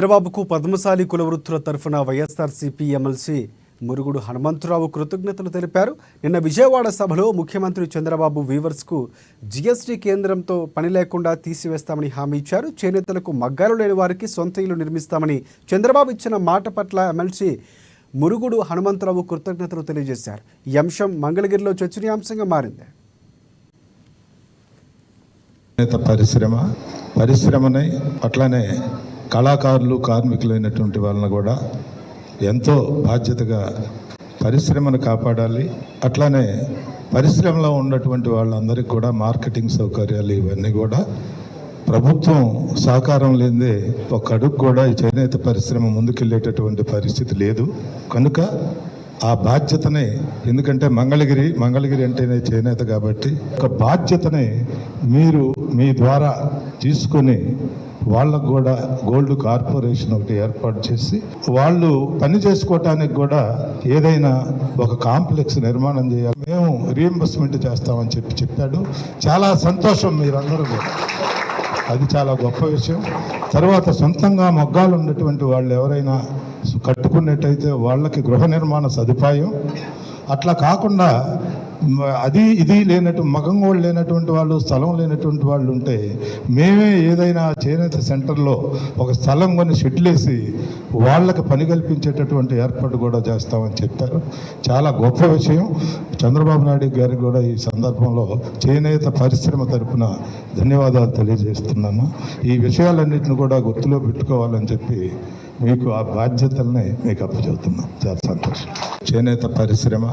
చంద్రబాబుకు పద్మశాలి కుల వృత్తుల తరఫున వైఎస్ఆర్సీపీ ఎమ్మెల్సీ మురుగుడు హనుమంతరావు కృతజ్ఞతలు తెలిపారు. నిన్న విజయవాడ సభలో ముఖ్యమంత్రి చంద్రబాబు వీవర్స్కు జీఎస్టీ కేంద్రంతో పని లేకుండా తీసివేస్తామని హామీ ఇచ్చారు. చేనేతలకు మగ్గాలు లేని వారికి సొంత ఇల్లు నిర్మిస్తామని చంద్రబాబు ఇచ్చిన మాట పట్ల ఎమ్మెల్సీ మురుగుడు హనుమంతరావు కృతజ్ఞతలు తెలియజేశారు. ఈ అంశం మంగళగిరిలో చర్చనీయాంశంగా మారింది. పరిశ్రమని అట్లానే కళాకారులు కార్మికులైనటువంటి వాళ్ళని కూడా ఎంతో బాధ్యతగా పరిశ్రమను కాపాడాలి. అట్లానే పరిశ్రమలో ఉన్నటువంటి వాళ్ళందరికీ కూడా మార్కెటింగ్ సౌకర్యాలు ఇవన్నీ కూడా ప్రభుత్వం సహకారం లేదే ఒక అడుగు కూడా ఈ చేనేత పరిశ్రమ ముందుకెళ్ళేటటువంటి పరిస్థితి లేదు. కనుక ఆ బాధ్యతని, ఎందుకంటే మంగళగిరి అంటేనే చేనేత కాబట్టి ఒక బాధ్యతని మీరు మీ ద్వారా తీసుకొని వాళ్ళకు కూడా గోల్డ్ కార్పొరేషన్ ఒకటి ఏర్పాటు చేసి వాళ్ళు పని చేసుకోవటానికి కూడా ఏదైనా ఒక కాంప్లెక్స్ నిర్మాణం చేయాలి. మేము రీఎంబర్స్మెంట్ చేస్తామని చెప్పాడు. చాలా సంతోషం మీరందరూ కూడా, అది చాలా గొప్ప విషయం. తర్వాత సొంతంగా మొగ్గాలు ఉన్నటువంటి వాళ్ళు ఎవరైనా కట్టుకున్నట్టయితే వాళ్ళకి గృహ నిర్మాణ సదుపాయం, అట్లా కాకుండా అది ఇది మగంగోళ్ళు లేనటువంటి వాళ్ళు, స్థలం లేనటువంటి వాళ్ళు ఉంటే మేమే ఏదైనా చేనేత సెంటర్లో ఒక స్థలం కొని షెడ్లేసి వాళ్ళకి పని కల్పించేటటువంటి ఏర్పాటు కూడా చేస్తామని చెప్పారు. చాలా గొప్ప విషయం. చంద్రబాబు నాయుడు గారికి కూడా ఈ సందర్భంలో చేనేత పరిశ్రమ తరఫున ధన్యవాదాలు తెలియజేస్తున్నాను. ఈ విషయాలన్నింటిని కూడా గుర్తులో పెట్టుకోవాలని చెప్పి మీకు ఆ బాధ్యతల్ని మీకు అప్పచెబుతున్నాం. చాలా సంతోషం. చేనేత పరిశ్రమ